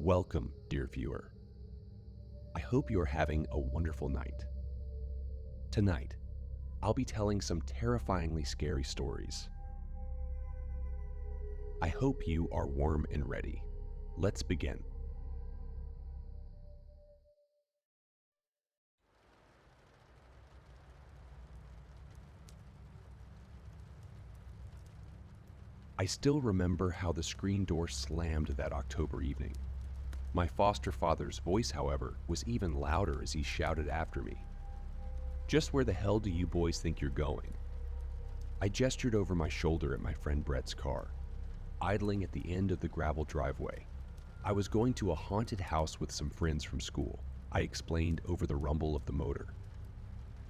Welcome, dear viewer. I hope you are having a wonderful night. Tonight, I'll be telling some terrifyingly scary stories. I hope you are warm and ready. Let's begin. I still remember how the screen door slammed that October evening. My foster father's voice, however, was even louder as he shouted after me. "Just where the hell do you boys think you're going?" I gestured over my shoulder at my friend Brett's car, idling at the end of the gravel driveway. I was going to a haunted house with some friends from school, I explained over the rumble of the motor.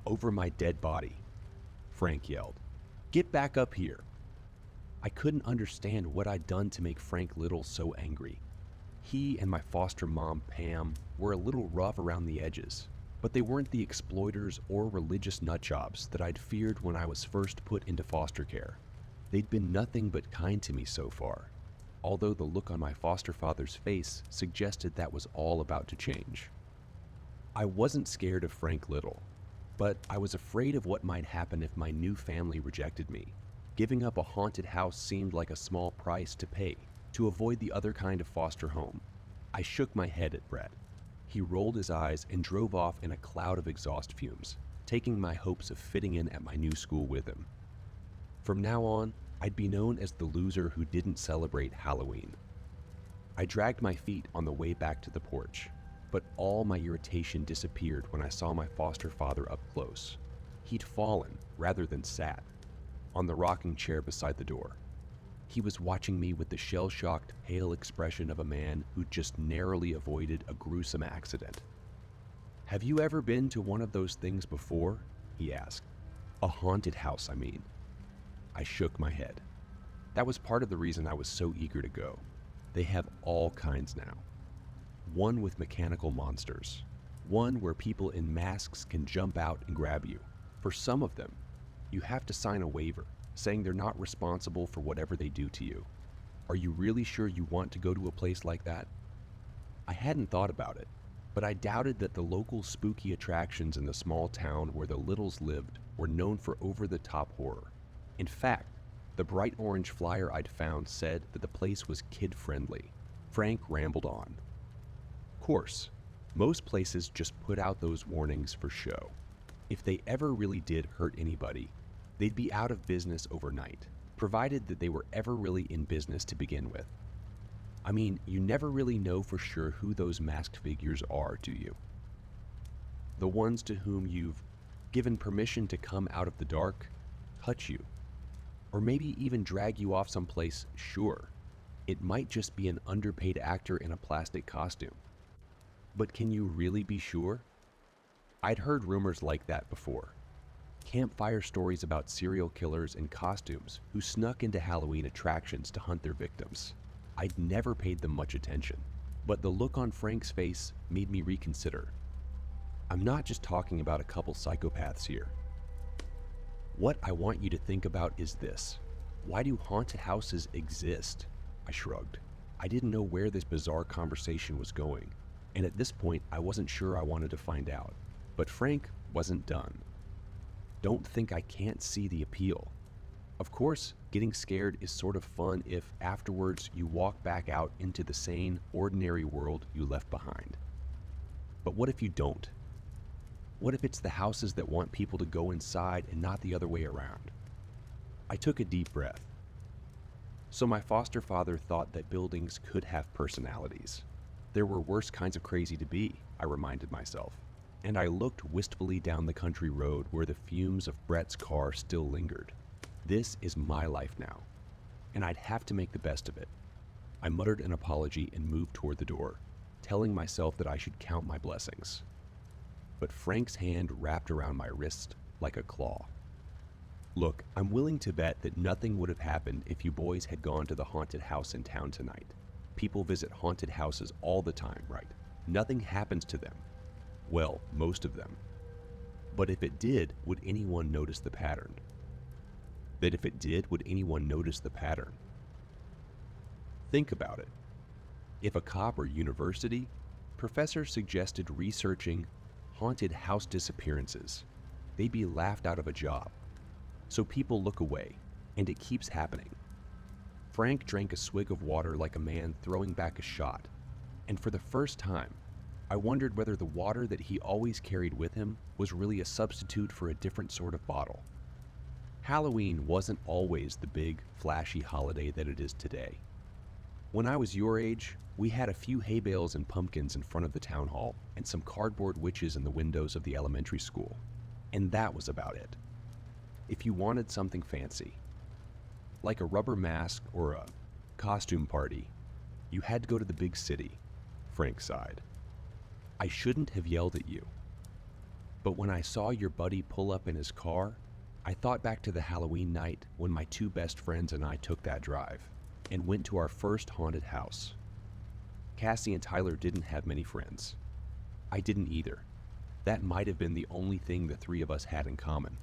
"Over my dead body," Frank yelled. "Get back up here." I couldn't understand what I'd done to make Frank Little so angry. He and my foster mom, Pam, were a little rough around the edges, but they weren't the exploiters or religious nutjobs that I'd feared when I was first put into foster care. They'd been nothing but kind to me so far, although the look on my foster father's face suggested that was all about to change. I wasn't scared of Frank Little, but I was afraid of what might happen if my new family rejected me. Giving up a haunted house seemed like a small price to pay to avoid the other kind of foster home. I shook my head at Brett. He rolled his eyes and drove off in a cloud of exhaust fumes, taking my hopes of fitting in at my new school with him. From now on, I'd be known as the loser who didn't celebrate Halloween. I dragged my feet on the way back to the porch, but all my irritation disappeared when I saw my foster father up close. He'd fallen rather than sat on the rocking chair beside the door. He was watching me with the shell-shocked, pale expression of a man who just narrowly avoided a gruesome accident. "Have you ever been to one of those things before?" he asked. "A haunted house, I mean." I shook my head. That was part of the reason I was so eager to go. They have all kinds now. One with mechanical monsters. One where people in masks can jump out and grab you. For some of them, you have to sign a waiver saying they're not responsible for whatever they do to you. Are you really sure you want to go to a place like that? I hadn't thought about it, but I doubted that the local spooky attractions in the small town where the Littles lived were known for over-the-top horror. In fact, the bright orange flyer I'd found said that the place was kid-friendly. Frank rambled on. Of course, most places just put out those warnings for show. If they ever really did hurt anybody, they'd be out of business overnight, provided that they were ever really in business to begin with. I mean, you never really know for sure who those masked figures are, do you? The ones to whom you've given permission to come out of the dark, touch you, or maybe even drag you off someplace. Sure, it might just be an underpaid actor in a plastic costume. But can you really be sure? I'd heard rumors like that before. Campfire stories about serial killers in costumes who snuck into Halloween attractions to hunt their victims. I'd never paid them much attention, but the look on Frank's face made me reconsider. I'm not just talking about a couple psychopaths here. What I want you to think about is this. Why do haunted houses exist? I shrugged. I didn't know where this bizarre conversation was going, and at this point I wasn't sure I wanted to find out. But Frank wasn't done. Don't think I can't see the appeal. Of course, getting scared is sort of fun if afterwards you walk back out into the sane, ordinary world you left behind. But what if you don't? What if it's the houses that want people to go inside and not the other way around? I took a deep breath. So my foster father thought that buildings could have personalities. There were worse kinds of crazy to be, I reminded myself. And I looked wistfully down the country road where the fumes of Brett's car still lingered. This is my life now, and I'd have to make the best of it. I muttered an apology and moved toward the door, telling myself that I should count my blessings. But Frank's hand wrapped around my wrist like a claw. "Look, I'm willing to bet that nothing would have happened if you boys had gone to the haunted house in town tonight. People visit haunted houses all the time, right? Nothing happens to them. Well, most of them. But if it did, would anyone notice the pattern? Think about it. If a cop or university, professors suggested researching haunted house disappearances, they'd be laughed out of a job. So people look away, and it keeps happening. Frank drank a swig of water like a man throwing back a shot, and for the first time, I wondered whether the water that he always carried with him was really a substitute for a different sort of bottle. Halloween wasn't always the big, flashy holiday that it is today. When I was your age, we had a few hay bales and pumpkins in front of the town hall and some cardboard witches in the windows of the elementary school, and that was about it. If you wanted something fancy, like a rubber mask or a costume party, you had to go to the big city, Frank sighed. I shouldn't have yelled at you, but when I saw your buddy pull up in his car, I thought back to the Halloween night when my two best friends and I took that drive and went to our first haunted house. Cassie and Tyler didn't have many friends. I didn't either. That might have been the only thing the three of us had in common,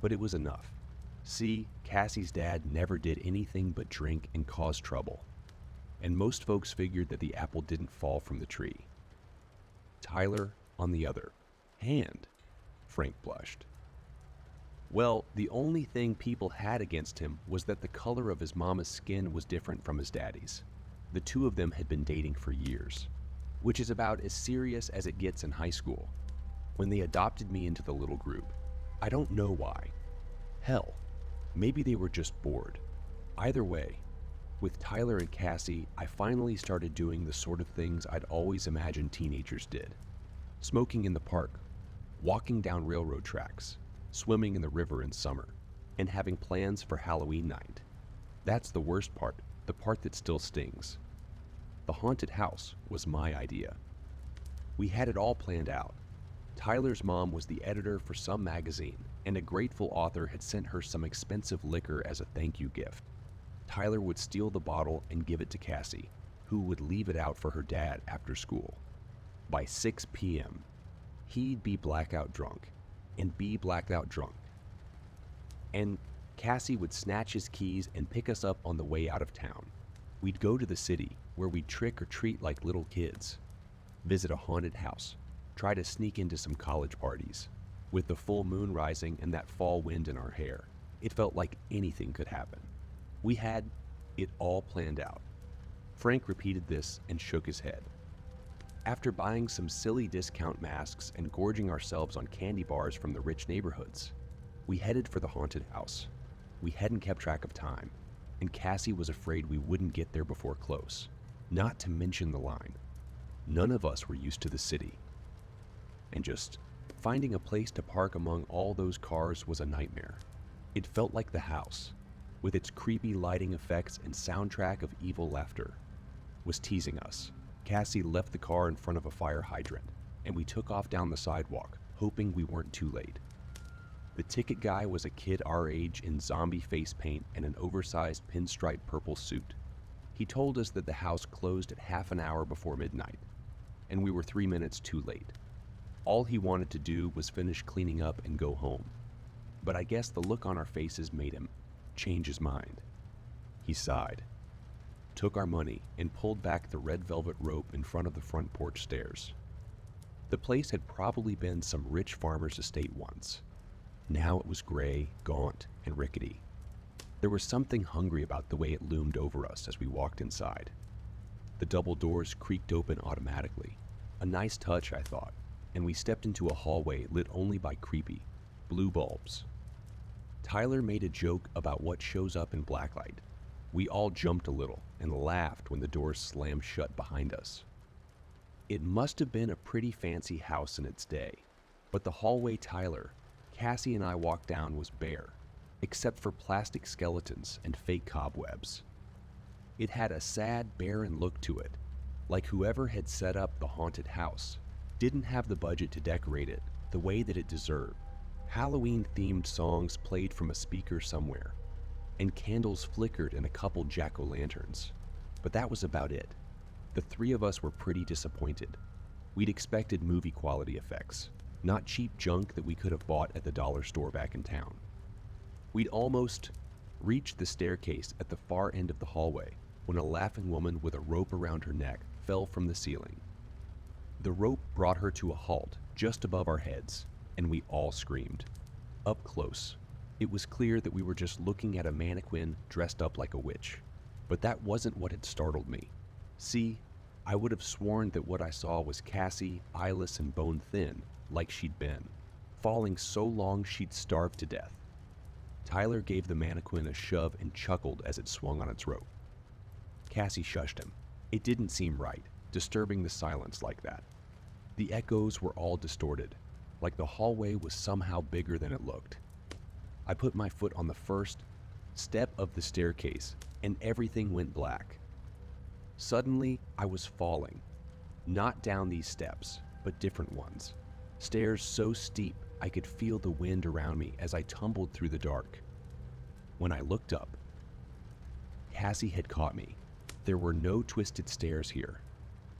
but it was enough. See, Cassie's dad never did anything but drink and cause trouble, and most folks figured that the apple didn't fall from the tree. Tyler, on the other hand, Frank blushed. Well, the only thing people had against him was that the color of his mama's skin was different from his daddy's. The two of them had been dating for years, which is about as serious as it gets in high school. When they adopted me into the little group, I don't know why. Hell, maybe they were just bored. Either way, with Tyler and Cassie, I finally started doing the sort of things I'd always imagined teenagers did. Smoking in the park, walking down railroad tracks, swimming in the river in summer, and having plans for Halloween night. That's the worst part, the part that still stings. The haunted house was my idea. We had it all planned out. Tyler's mom was the editor for some magazine, and a grateful author had sent her some expensive liquor as a thank you gift. Tyler would steal the bottle and give it to Cassie, who would leave it out for her dad after school. By 6 p.m., he'd be blackout drunk, and be blacked out drunk. And Cassie would snatch his keys and pick us up on the way out of town. We'd go to the city, where we'd trick or treat like little kids, visit a haunted house, try to sneak into some college parties. With the full moon rising and that fall wind in our hair, it felt like anything could happen. We had it all planned out. Frank repeated this and shook his head. After buying some silly discount masks and gorging ourselves on candy bars from the rich neighborhoods, we headed for the haunted house. We hadn't kept track of time, and Cassie was afraid we wouldn't get there before close, not to mention the line. None of us were used to the city, and just finding a place to park among all those cars was a nightmare. It felt like the house, with its creepy lighting effects and soundtrack of evil laughter, was teasing us. Cassie left the car in front of a fire hydrant, and we took off down the sidewalk, hoping we weren't too late. The ticket guy was a kid our age in zombie face paint and an oversized pinstripe purple suit. He told us that the house closed at half an hour before midnight, and we were 3 minutes too late. All he wanted to do was finish cleaning up and go home, but I guess the look on our faces made him change his mind. He sighed, took our money, and pulled back the red velvet rope in front of the front porch stairs. The place had probably been some rich farmer's estate once. Now it was gray, gaunt, and rickety. There was something hungry about the way it loomed over us as we walked inside. The double doors creaked open automatically. A nice touch, I thought, and we stepped into a hallway lit only by creepy blue bulbs. Tyler made a joke about what shows up in blacklight. We all jumped a little and laughed when the doors slammed shut behind us. It must have been a pretty fancy house in its day, but the hallway Cassie and I walked down was bare, except for plastic skeletons and fake cobwebs. It had a sad, barren look to it, like whoever had set up the haunted house didn't have the budget to decorate it the way that it deserved. Halloween-themed songs played from a speaker somewhere, and candles flickered in a couple jack-o'-lanterns. But that was about it. The three of us were pretty disappointed. We'd expected movie-quality effects, not cheap junk that we could have bought at the dollar store back in town. We'd almost reached the staircase at the far end of the hallway when a laughing woman with a rope around her neck fell from the ceiling. The rope brought her to a halt just above our heads, and we all screamed. Up close, it was clear that we were just looking at a mannequin dressed up like a witch. But that wasn't what had startled me. See, I would have sworn that what I saw was Cassie, eyeless and bone-thin, like she'd been, falling so long she'd starved to death. Tyler gave the mannequin a shove and chuckled as it swung on its rope. Cassie shushed him. It didn't seem right, disturbing the silence like that. The echoes were all distorted, like the hallway was somehow bigger than it looked. I put my foot on the first step of the staircase, and everything went black. Suddenly, I was falling. Not down these steps, but different ones. Stairs so steep I could feel the wind around me as I tumbled through the dark. When I looked up, Cassie had caught me. There were no twisted stairs here,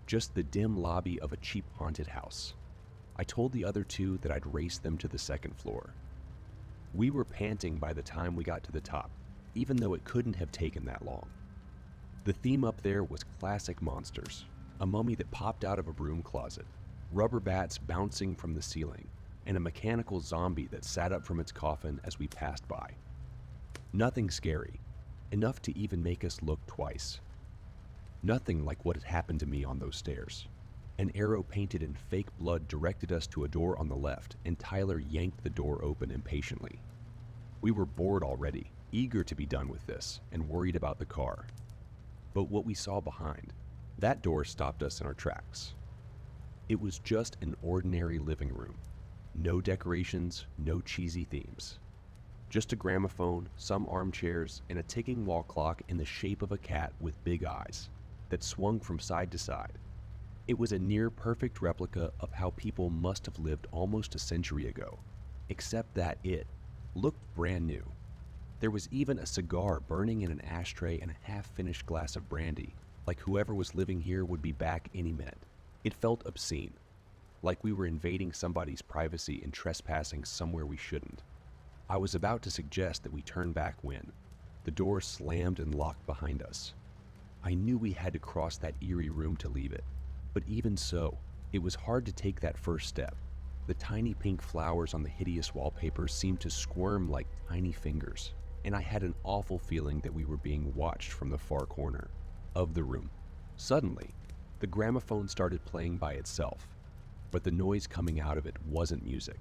just the dim lobby of a cheap haunted house. I told the other two that I'd race them to the second floor. We were panting by the time we got to the top, even though it couldn't have taken that long. The theme up there was classic monsters, a mummy that popped out of a broom closet, rubber bats bouncing from the ceiling, and a mechanical zombie that sat up from its coffin as we passed by. Nothing scary, enough to even make us look twice. Nothing like what had happened to me on those stairs. An arrow painted in fake blood directed us to a door on the left, and Tyler yanked the door open impatiently. We were bored already, eager to be done with this, and worried about the car. But what we saw behind, that door stopped us in our tracks. It was just an ordinary living room. No decorations, no cheesy themes. Just a gramophone, some armchairs, and a ticking wall clock in the shape of a cat with big eyes that swung from side to side. It was a near-perfect replica of how people must have lived almost a century ago, except that it looked brand new. There was even a cigar burning in an ashtray and a half-finished glass of brandy, like whoever was living here would be back any minute. It felt obscene, like we were invading somebody's privacy and trespassing somewhere we shouldn't. I was about to suggest that we turn back when the door slammed and locked behind us. I knew we had to cross that eerie room to leave it, but even so, it was hard to take that first step. The tiny pink flowers on the hideous wallpaper seemed to squirm like tiny fingers, and I had an awful feeling that we were being watched from the far corner of the room. Suddenly, the gramophone started playing by itself, but the noise coming out of it wasn't music.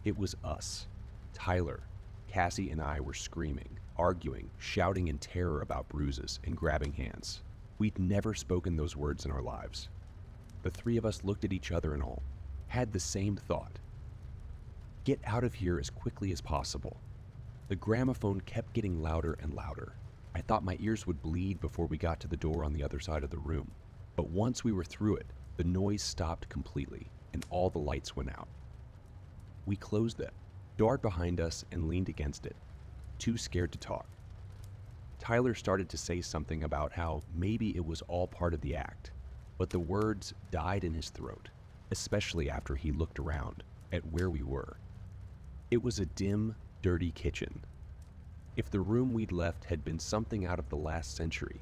It was us. Tyler, Cassie, and I were screaming, arguing, shouting in terror about bruises, and grabbing hands. We'd never spoken those words in our lives. The three of us looked at each other and all had the same thought. Get out of here as quickly as possible. The gramophone kept getting louder and louder. I thought my ears would bleed before we got to the door on the other side of the room. But once we were through it, the noise stopped completely, and all the lights went out. We closed the door behind us and leaned against it, too scared to talk. Tyler started to say something about how maybe it was all part of the act, but the words died in his throat, especially after he looked around at where we were. It was a dim, dirty kitchen. If the room we'd left had been something out of the last century,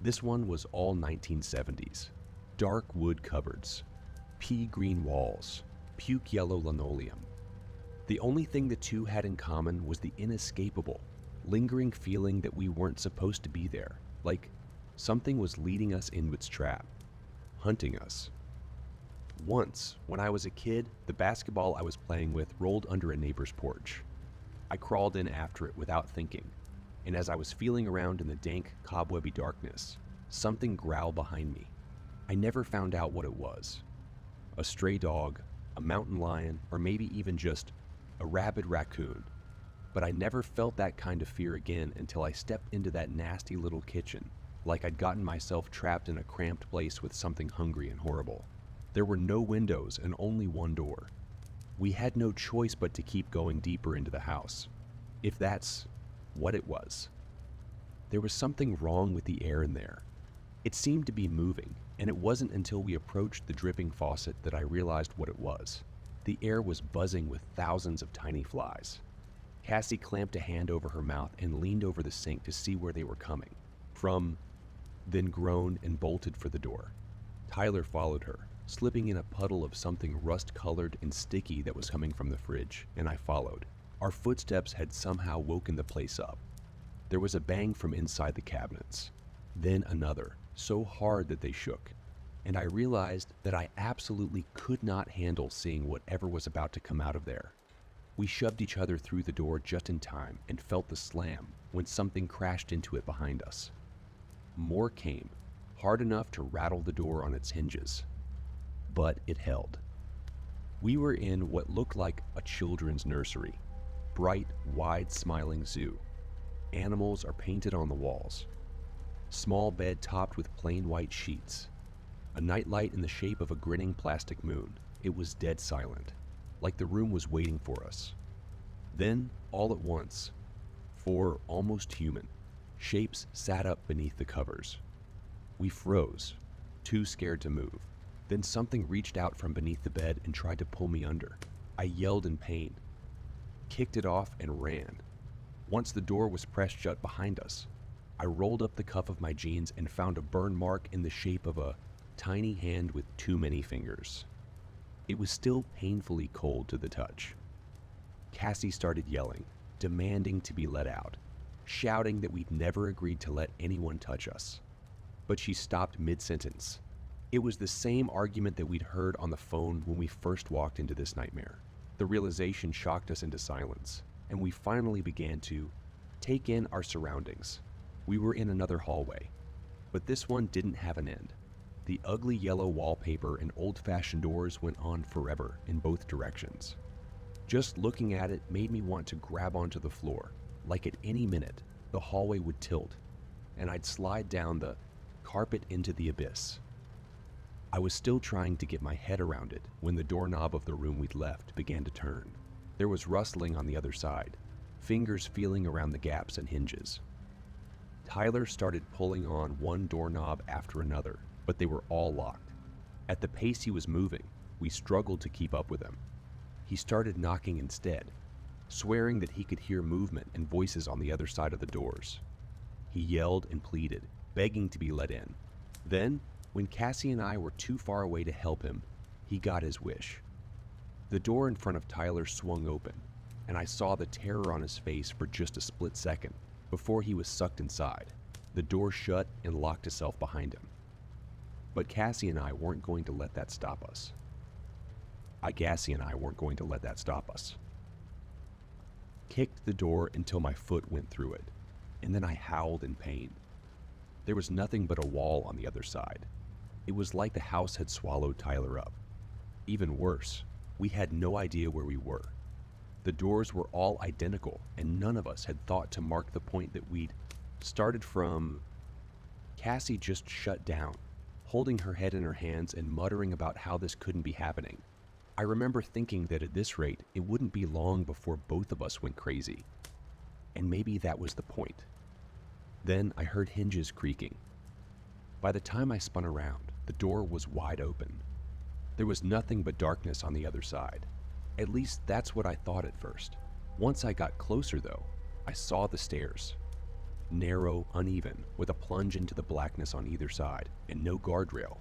this one was all 1970s. Dark wood cupboards, pea green walls, puke yellow linoleum. The only thing the two had in common was the inescapable, lingering feeling that we weren't supposed to be there, like something was leading us into its trap, hunting us. Once, when I was a kid, the basketball I was playing with rolled under a neighbor's porch. I crawled in after it without thinking, and as I was feeling around in the dank, cobwebby darkness, something growled behind me. I never found out what it was. A stray dog, a mountain lion, or maybe even just a rabid raccoon. But I never felt that kind of fear again until I stepped into that nasty little kitchen, like I'd gotten myself trapped in a cramped place with something hungry and horrible. There were no windows and only one door. We had no choice but to keep going deeper into the house, if that's what it was. There was something wrong with the air in there. It seemed to be moving, and it wasn't until we approached the dripping faucet that I realized what it was. The air was buzzing with thousands of tiny flies. Cassie clamped a hand over her mouth and leaned over the sink to see where they were coming. From then groaned and bolted for the door. Tyler followed her, slipping in a puddle of something rust-colored and sticky that was coming from the fridge, and I followed. Our footsteps had somehow woken the place up. There was a bang from inside the cabinets, then another, so hard that they shook, and I realized that I absolutely could not handle seeing whatever was about to come out of there. We shoved each other through the door just in time and felt the slam when something crashed into it behind us. More came, hard enough to rattle the door on its hinges, but it held. We were in what looked like a children's nursery, bright, wide, smiling zoo. Animals are painted on the walls. Small bed topped with plain white sheets. A nightlight in the shape of a grinning plastic moon. It was dead silent, like the room was waiting for us. Then, all at once, four almost human shapes sat up beneath the covers. We froze, too scared to move. Then something reached out from beneath the bed and tried to pull me under. I yelled in pain, kicked it off, and ran. Once the door was pressed shut behind us, I rolled up the cuff of my jeans and found a burn mark in the shape of a tiny hand with too many fingers. It was still painfully cold to the touch. Cassie started yelling, demanding to be let out, shouting that we'd never agreed to let anyone touch us. But she stopped mid-sentence. It was the same argument that we'd heard on the phone when we first walked into this nightmare. The realization shocked us into silence, and we finally began to take in our surroundings. We were in another hallway, but this one didn't have an end. The ugly yellow wallpaper and old-fashioned doors went on forever in both directions. Just looking at it made me want to grab onto the floor, like at any minute the hallway would tilt, and I'd slide down the carpet into the abyss. I was still trying to get my head around it when the doorknob of the room we'd left began to turn. There was rustling on the other side, fingers feeling around the gaps and hinges. Tyler started pulling on one doorknob after another, but they were all locked. At the pace he was moving, we struggled to keep up with him. He started knocking instead, swearing that he could hear movement and voices on the other side of the doors. He yelled and pleaded, begging to be let in. Then, when Cassie and I were too far away to help him, he got his wish. The door in front of Tyler swung open, and I saw the terror on his face for just a split second before he was sucked inside. The door shut and locked itself behind him. But Cassie and I weren't going to let that stop us. Kicked the door until my foot went through it, and then I howled in pain. There was nothing but a wall on the other side. It was like the house had swallowed Tyler up. Even worse, we had no idea where we were. The doors were all identical, and none of us had thought to mark the point that we'd started from. Cassie just shut down, holding her head in her hands and muttering about how this couldn't be happening. I remember thinking that at this rate, it wouldn't be long before both of us went crazy. And maybe that was the point. Then I heard hinges creaking. By the time I spun around, the door was wide open. There was nothing but darkness on the other side. At least that's what I thought at first. Once I got closer though, I saw the stairs. Narrow, uneven, with a plunge into the blackness on either side, and no guardrail.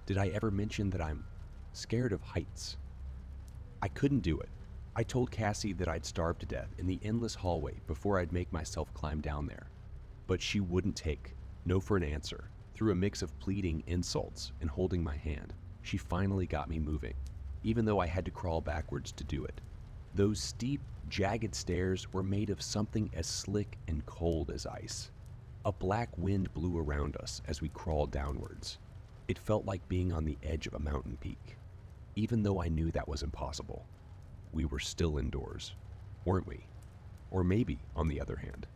Did I ever mention that I'm scared of heights? I couldn't do it. I told Cassie that I'd starve to death in the endless hallway before I'd make myself climb down there. But she wouldn't take no for an answer. Through a mix of pleading, insults, and holding my hand, she finally got me moving, even though I had to crawl backwards to do it. Those steep, jagged stairs were made of something as slick and cold as ice. A black wind blew around us as we crawled downwards. It felt like being on the edge of a mountain peak. Even though I knew that was impossible, we were still indoors, weren't we? Or maybe, on the other hand,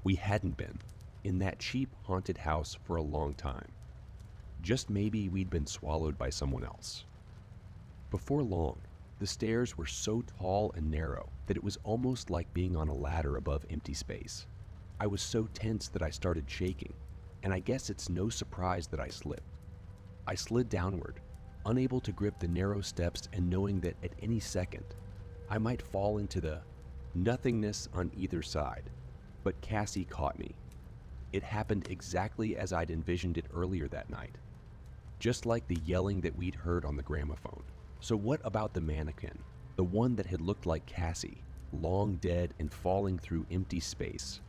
we hadn't been in that cheap, haunted house for a long time. Just maybe we'd been swallowed by someone else. Before long, the stairs were so tall and narrow that it was almost like being on a ladder above empty space. I was so tense that I started shaking, and I guess it's no surprise that I slipped. I slid downward, unable to grip the narrow steps and knowing that at any second, I might fall into the nothingness on either side. But Cassie caught me. It happened exactly as I'd envisioned it earlier that night, just like the yelling that we'd heard on the gramophone. So what about the mannequin, the one that had looked like Cassie, long dead and falling through empty space,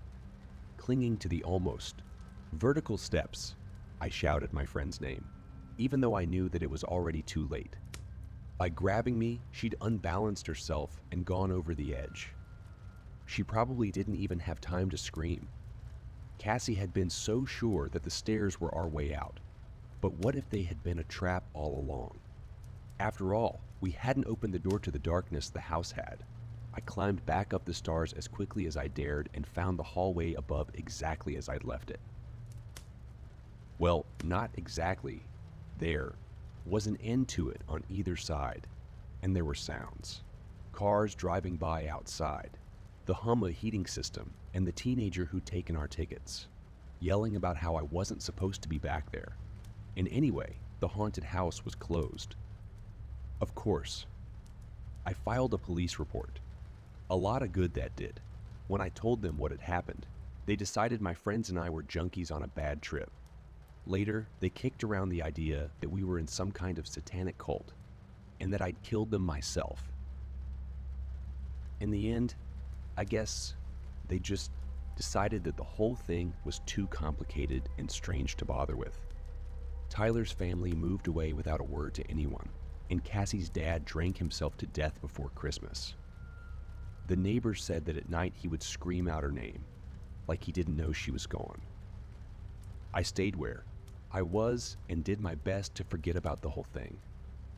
clinging to the almost vertical steps? I shouted my friend's name, even though I knew that it was already too late. By grabbing me, she'd unbalanced herself and gone over the edge. She probably didn't even have time to scream. Cassie had been so sure that the stairs were our way out. But what if they had been a trap all along? After all, we hadn't opened the door to the darkness the house had. I climbed back up the stairs as quickly as I dared and found the hallway above exactly as I'd left it. Well, not exactly. There was an end to it on either side, and there were sounds. Cars driving by outside, the hum of a heating system, and the teenager who'd taken our tickets, yelling about how I wasn't supposed to be back there. And anyway, the haunted house was closed. Of course, I filed a police report. A lot of good that did. When I told them what had happened, they decided my friends and I were junkies on a bad trip. Later, they kicked around the idea that we were in some kind of satanic cult, and that I'd killed them myself. In the end, I guess they just decided that the whole thing was too complicated and strange to bother with. Tyler's family moved away without a word to anyone, and Cassie's dad drank himself to death before Christmas. The neighbors said that at night he would scream out her name, like he didn't know she was gone. I stayed where I was and did my best to forget about the whole thing.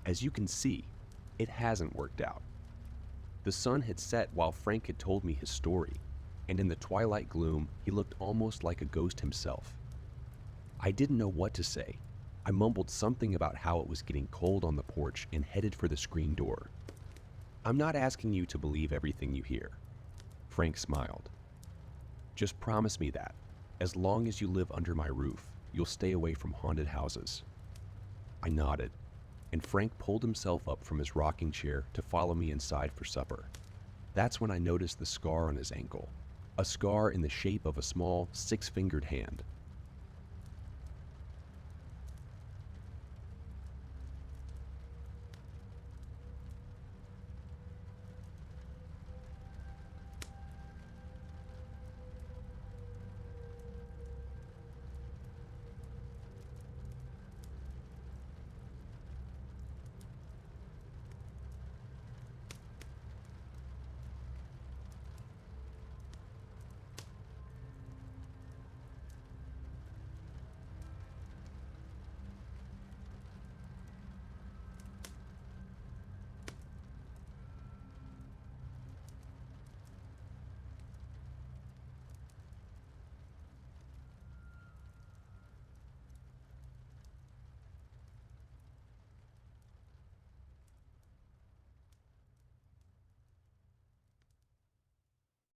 As you can see, it hasn't worked out. The sun had set while Frank had told me his story, and in the twilight gloom, he looked almost like a ghost himself. I didn't know what to say. I mumbled something about how it was getting cold on the porch and headed for the screen door. I'm not asking you to believe everything you hear. Frank smiled. Just promise me that, as long as you live under my roof, you'll stay away from haunted houses. I nodded, and Frank pulled himself up from his rocking chair to follow me inside for supper. That's when I noticed the scar on his ankle, a scar in the shape of a small, six-fingered hand.